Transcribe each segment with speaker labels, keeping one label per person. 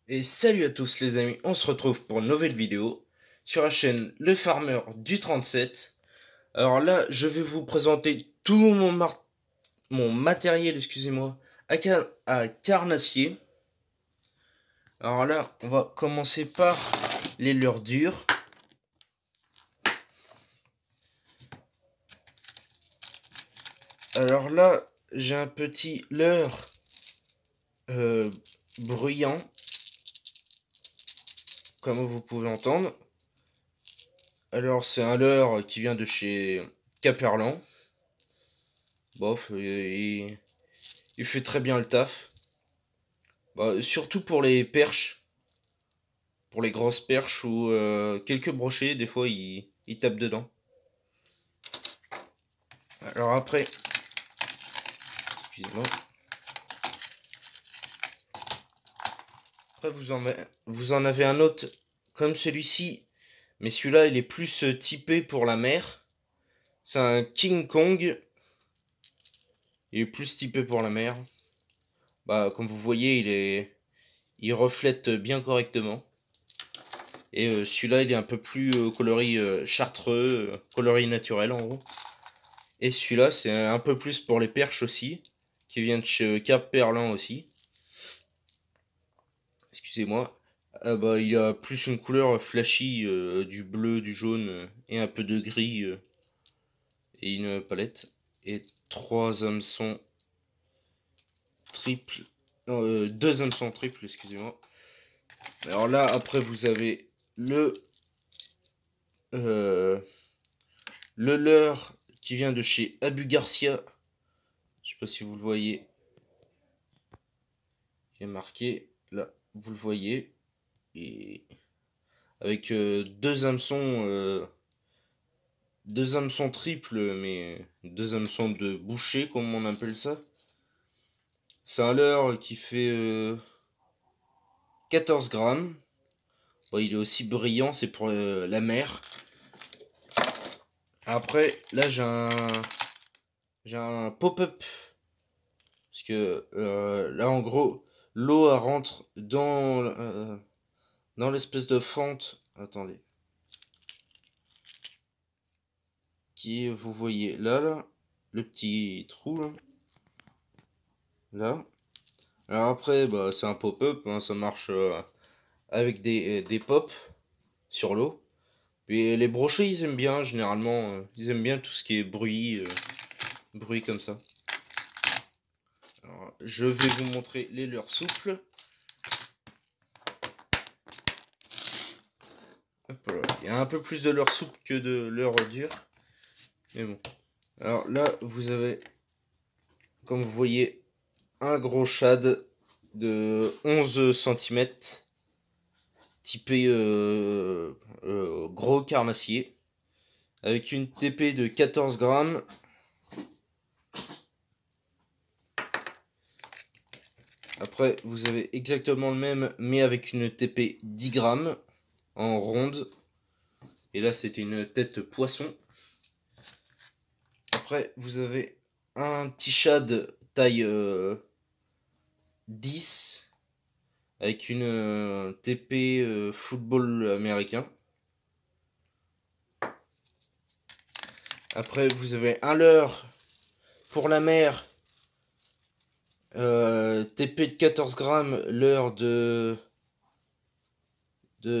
Speaker 1: Et salut à tous les amis, on se retrouve pour une nouvelle vidéo sur la chaîne Le Farmer du 37. Alors là, je vais vous présenter tout mon matériel, excusez-moi, à carnassier. Alors là, on va commencer par les leurres dures. Alors là, j'ai un petit leurre euh, bruyant, comme vous pouvez entendre. Alors c'est un leurre qui vient de chez Caperlan. Bof, il fait très bien le taf. Bah, surtout pour les perches, pour les grosses perches ou quelques brochets, des fois il tape dedans. Alors après, excusez-moi. Après vous en avez un autre comme celui-ci, mais celui-là il est plus typé pour la mer. C'est un King Kong. Il est plus typé pour la mer. Bah comme vous voyez, il reflète bien correctement. Et celui-là il est un peu plus coloris chartreux, coloris naturel en gros. Et celui-là, c'est un peu plus pour les perches aussi, qui vient de chez Cap Perlan aussi. Excusez-moi. Ah bah, il a plus une couleur flashy, du bleu, du jaune et un peu de gris et une palette. Et trois hameçons triples. Non, deux hameçons triples, excusez-moi. Alors là, après, vous avez euh, le leurre qui vient de chez Abu Garcia. Je sais pas si vous le voyez. Il est marqué. Là, vous le voyez. Et avec deux hameçons triples, mais deux hameçons de boucher, comme on appelle ça. C'est un leurre qui fait 14 grammes. Bon, il est aussi brillant, c'est pour la mer. Après, là, j'ai un pop-up. Parce que là, en gros, l'eau elle rentre dans l'espèce de fente. Attendez. Qui, vous voyez là, le petit trou là. Là. Alors après, bah, c'est un pop-up, hein, ça marche avec des pops sur l'eau. Et les brochets, ils aiment bien, généralement, ils aiment bien tout ce qui est bruit comme ça. Alors, je vais vous montrer les leurres souples. Hop là. Il y a un peu plus de leurres souples que de leurres dures. Mais bon. Alors là, vous avez, comme vous voyez, un gros shad de 11 centimètres, typé gros carnassier, avec une TP de 14 grammes. Après, vous avez exactement le même, mais avec une TP 10 grammes en ronde. Et là, c'était une tête poisson. Après, vous avez un petit shad taille 10 avec une TP football américain. Après, vous avez un leurre pour la mer. TP de 14 grammes, leurre de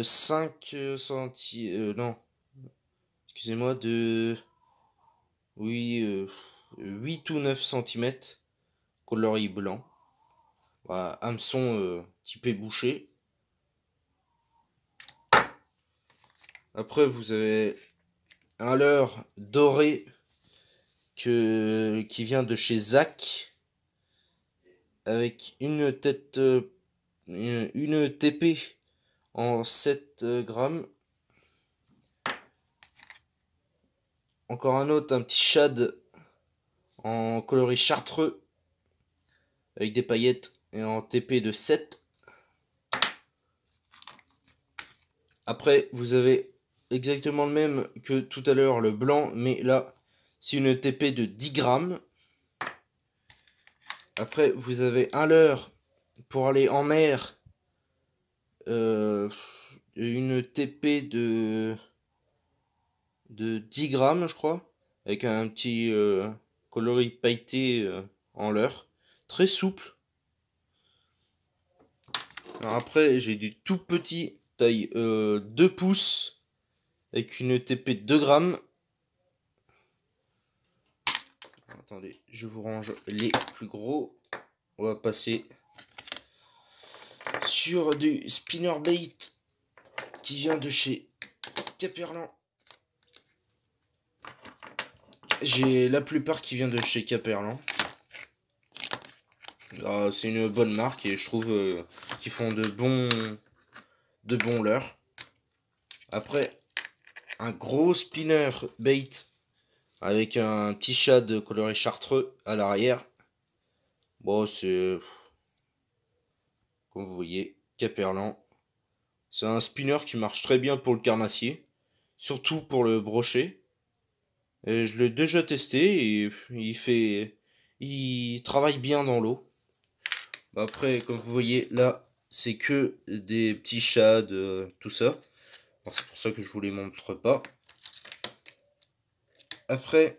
Speaker 1: 5 centimes. Non, excusez-moi, oui, 8 ou 9 centimètres, coloris blanc. Voilà, hameçon typé bouché. Après, vous avez un leurre doré qui vient de chez Zach, avec une tête, une TP en 7 grammes. Encore un autre, un petit shad en coloris chartreux, avec des paillettes et en TP de 7. Après, vous avez exactement le même que tout à l'heure, le blanc, mais là, c'est une TP de 10 grammes. Après, vous avez un leurre pour aller en mer, une TP de 10 grammes, je crois, avec un petit coloris pailleté en leurre, très souple. Alors après, j'ai du tout petit, taille 2 pouces, avec une TP de 2 grammes. Attendez, je vous range les plus gros. On va passer sur du spinnerbait qui vient de chez Caperlan. J'ai la plupart qui vient de chez Caperlan. C'est une bonne marque et je trouve qu'ils font de bons leurres. Après, un gros spinner bait avec un petit shad coloré chartreux à l'arrière. Bon, c'est comme vous voyez, Caperlan. C'est un spinner qui marche très bien pour le carnassier, surtout pour le brochet. Et je l'ai déjà testé et il travaille bien dans l'eau. Après, comme vous voyez, là, c'est que des petits shads, tout ça. C'est pour ça que je vous les montre pas. Après,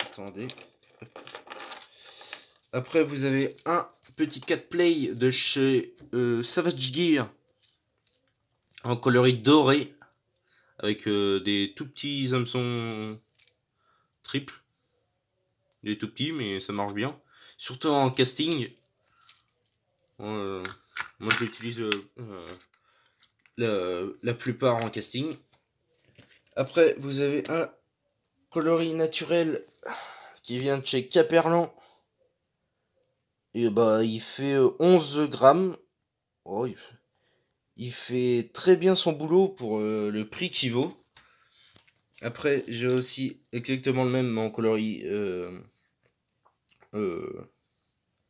Speaker 1: attendez. Après, vous avez un petit 4 play de chez Savage Gear en coloris doré avec des tout petits hameçons triples. Des tout petits, mais ça marche bien. Surtout en casting. Moi, je l'utilise la plupart en casting. Après, vous avez un coloris naturel qui vient de chez Caperlan. Et bah, il fait 11 grammes. Oh, il fait très bien son boulot pour le prix qu'il vaut. Après, j'ai aussi exactement le même, mais en coloris.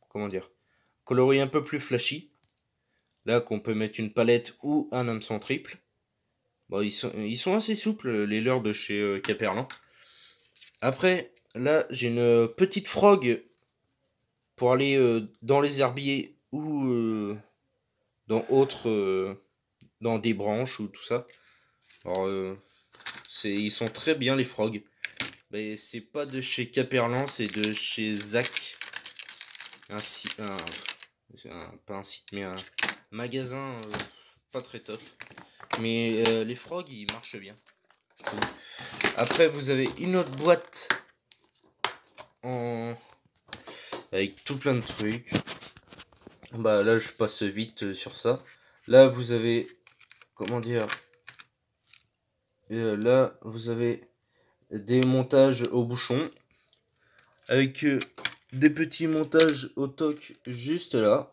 Speaker 1: Comment dire? Coloris un peu plus flashy. Là, qu'on peut mettre une palette ou un hameçon triple. Bon, ils sont assez souples, les leurres de chez Caperlan. Après, là, j'ai une petite frog pour aller dans les herbiers ou dans des branches ou tout ça. Alors, ils sont très bien les frogs. Mais c'est pas de chez Caperlan, c'est de chez Zach. Pas un site, mais un magasin pas très top. Mais les frogs, ils marchent bien, je trouve. Après, vous avez une autre boîte avec tout plein de trucs. Bah là, je passe vite sur ça. Là, vous avez, comment dire, là, vous avez des montages au bouchon avec des petits montages au toc juste là.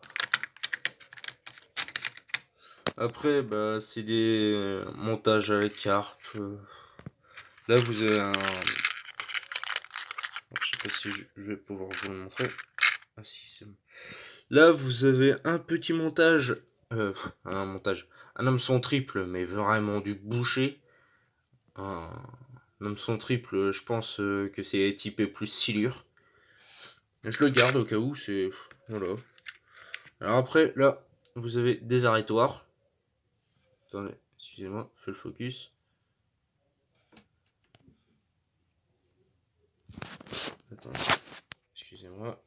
Speaker 1: Après, bah, c'est des montages à la carpe. Là, vous avez un... Je sais pas si je vais pouvoir vous le montrer. Ah si, c'est bon. Là, vous avez un petit montage. Un hameçon triple, mais vraiment du boucher. Un hameçon triple, je pense que c'est typé plus silure. Je le garde au cas où, c'est... Voilà. Alors après, là, vous avez des arrêtoirs. Attendez, excusez-moi, fais le focus. Attendez, excusez-moi.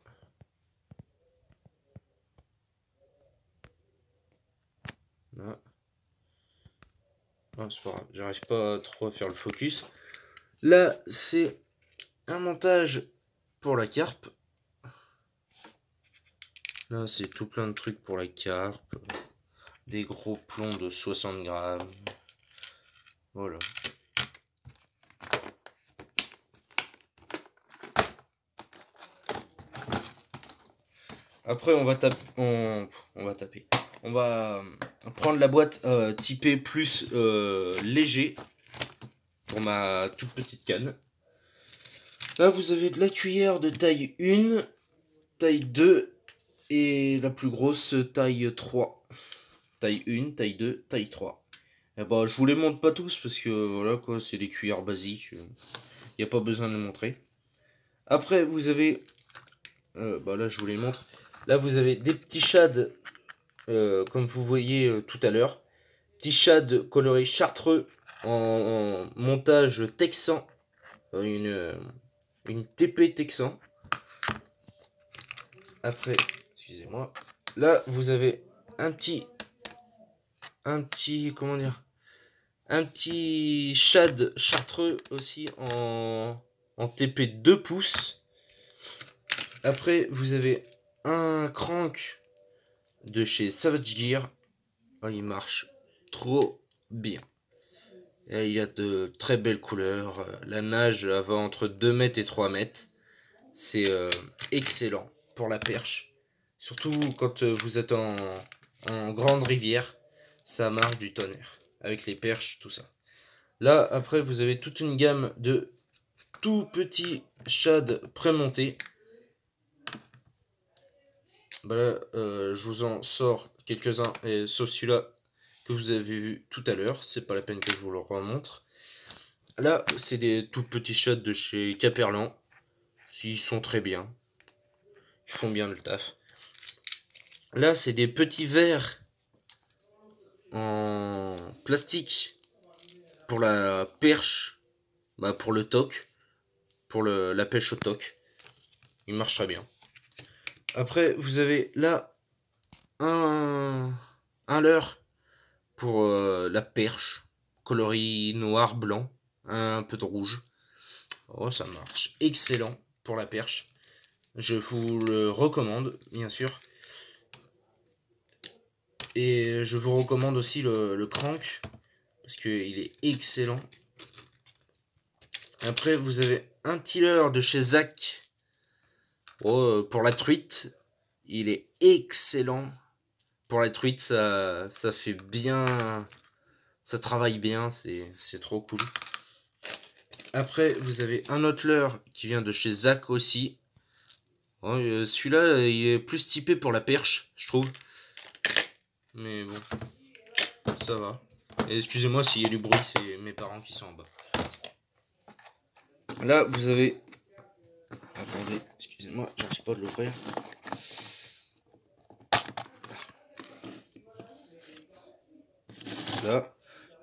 Speaker 1: Là. Ah, c'est pas grave, j'arrive pas trop à faire le focus. Là, c'est un montage pour la carpe. Là, c'est tout plein de trucs pour la carpe. Des gros plombs de 60 grammes. Voilà. Après, on va taper. On va prendre la boîte typée plus léger pour ma toute petite canne. Là, vous avez de la cuillère de taille 1, taille 2 et la plus grosse taille 3. Taille 1, taille 2, taille 3. Et bah, je vous les montre pas tous parce que voilà quoi, c'est des cuillères basiques. Il n'y a pas besoin de les montrer. Après, vous avez. Bah là, je vous les montre. Là, vous avez des petits shads comme vous voyez tout à l'heure. Petit shad coloré chartreux en montage texan. Une TP texan. Après, excusez-moi. Là, vous avez un petit, comment dire, un petit shad chartreux aussi en TP 2 pouces. Après, vous avez un crank de chez Savage Gear. Oh, il marche trop bien. Et il a de très belles couleurs. La nage va entre 2 mètres et 3 mètres. C'est excellent pour la perche. Surtout quand vous êtes en grande rivière. Ça marche du tonnerre. Avec les perches, tout ça. Là, après, vous avez toute une gamme de tout petits shads prémontés. Bah là, je vous en sors quelques-uns, et sauf celui-là que vous avez vu tout à l'heure. C'est pas la peine que je vous le remontre. Là, c'est des tout petits shads de chez Caperlan. Ils sont très bien. Ils font bien le taf. Là, c'est des petits verres en plastique pour la perche, bah pour le toc, pour la pêche au toc. Il marche très bien. Après, vous avez là un leurre pour la perche, coloris noir, blanc, un peu de rouge. Oh, ça marche. Excellent pour la perche. Je vous le recommande, bien sûr. Et je vous recommande aussi le crank, parce qu'il est excellent. Après, vous avez un tiller de chez Zach. Oh, pour la truite, il est excellent. Pour la truite, ça fait bien. Ça travaille bien, c'est trop cool. Après, vous avez un autre leurre qui vient de chez Zach aussi. Oh, celui-là, il est plus typé pour la perche, je trouve. Mais bon, ça va. Et excusez-moi s'il y a du bruit, c'est mes parents qui sont en bas. Là, vous avez... Attendez, excusez-moi, j'arrive pas de l'ouvrir.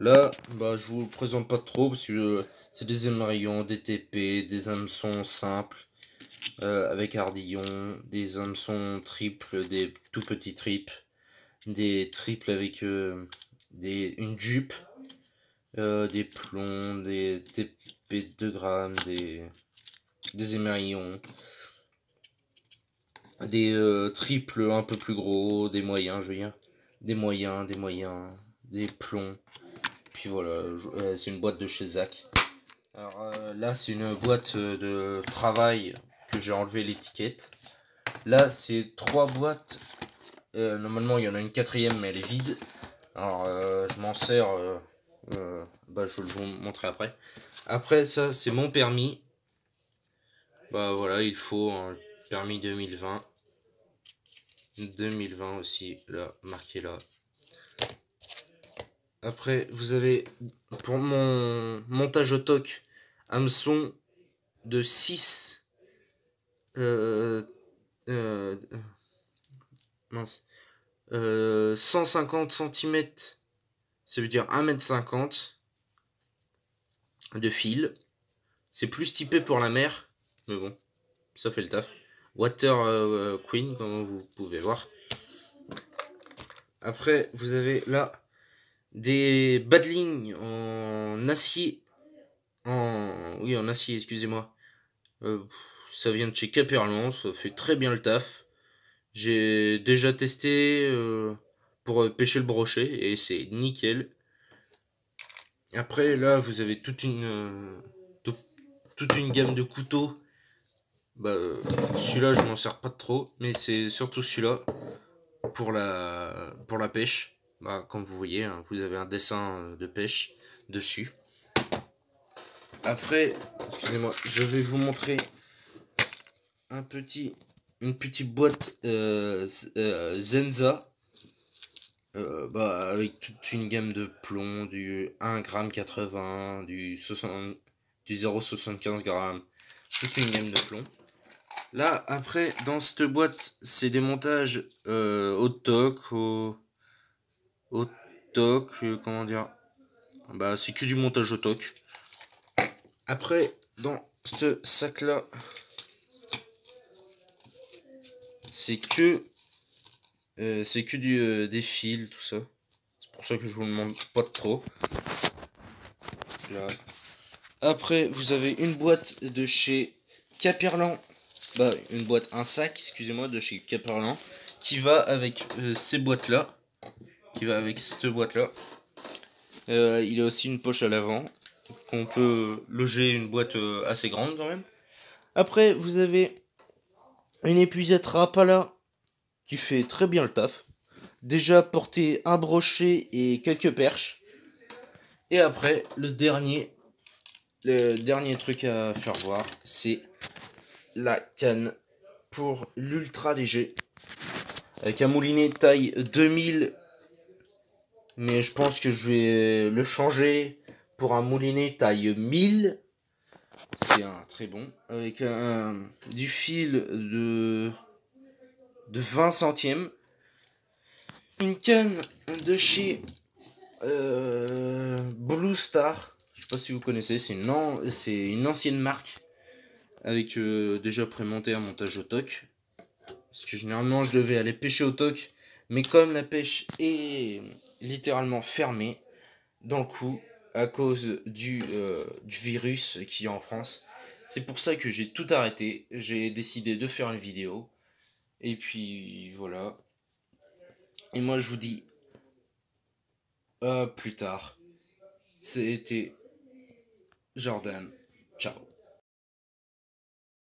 Speaker 1: Là, bah, je vous le présente pas trop parce que c'est des émerillons, des TP, des hameçons simples avec ardillon, des hameçons triples, des tout petits tripes, des triples avec une jupe, des plombs, des TP 2 grammes, des émerillons, des triples un peu plus gros, des moyens, je veux dire, des moyens, des plombs. Puis voilà, c'est une boîte de chez Zach. Alors là, c'est une boîte de travail que j'ai enlevé l'étiquette. Là, c'est 3 boîtes. Normalement, il y en a une quatrième, mais elle est vide. Alors, je m'en sers. Bah, je vais vous montrer après. Après, ça, c'est mon permis. Bah voilà, il faut un permis 2020. 2020 aussi, là, marqué là. Après, vous avez, pour mon montage au toc, hameçon de 6 mince, 150 cm, ça veut dire 1,50 m de fil. C'est plus typé pour la mer, mais bon, ça fait le taf. Water Queen, comme vous pouvez voir. Après, vous avez là des badlings en acier. Oui, en acier, excusez-moi. Ça vient de chez Caperlan, ça fait très bien le taf. J'ai déjà testé pour pêcher le brochet et c'est nickel. Après, là, vous avez toute une gamme de couteaux. Bah, celui-là, je m'en sers pas trop, mais c'est surtout celui-là pour la pêche. Bah, comme vous voyez, hein, vous avez un dessin de pêche dessus. Après, excusez-moi, je vais vous montrer une petite boîte Zenza. Bah, avec toute une gamme de plombs, du 1,80 g, du 0,75 g, toute une gamme de plombs. Là, après, dans cette boîte, c'est des montages au toc, au toc, comment dire. Bah, c'est que du montage au toc. Après, dans ce sac-là, c'est que des fils, tout ça. C'est pour ça que je vous le montre pas trop. Là. Après, vous avez une boîte de chez Caperlan. Bah, un sac, excusez-moi, de chez Caperlan. Qui va avec ces boîtes-là. Qui va avec cette boîte-là. Il a aussi une poche à l'avant. Qu'on peut loger une boîte assez grande quand même. Après, vous avez une épuisette Rapala qui fait très bien le taf. Déjà porté un brochet et quelques perches. Et après, le dernier truc à faire voir, c'est la canne pour l'ultra léger. Avec un moulinet taille 2000. Mais je pense que je vais le changer pour un moulinet taille 1000. C'est un très bon. Avec du fil de 20 centièmes. Une canne de chez Blue Star. Je sais pas si vous connaissez, c'est une ancienne marque. Avec déjà prémonté un montage au toc. Parce que généralement je devais aller pêcher au toc. Mais comme la pêche est littéralement fermée dans le coup à cause du virus qui est en France, c'est pour ça que j'ai tout arrêté. J'ai décidé de faire une vidéo. Et puis voilà. Et moi je vous dis à plus tard. C'était Jordan. Ciao.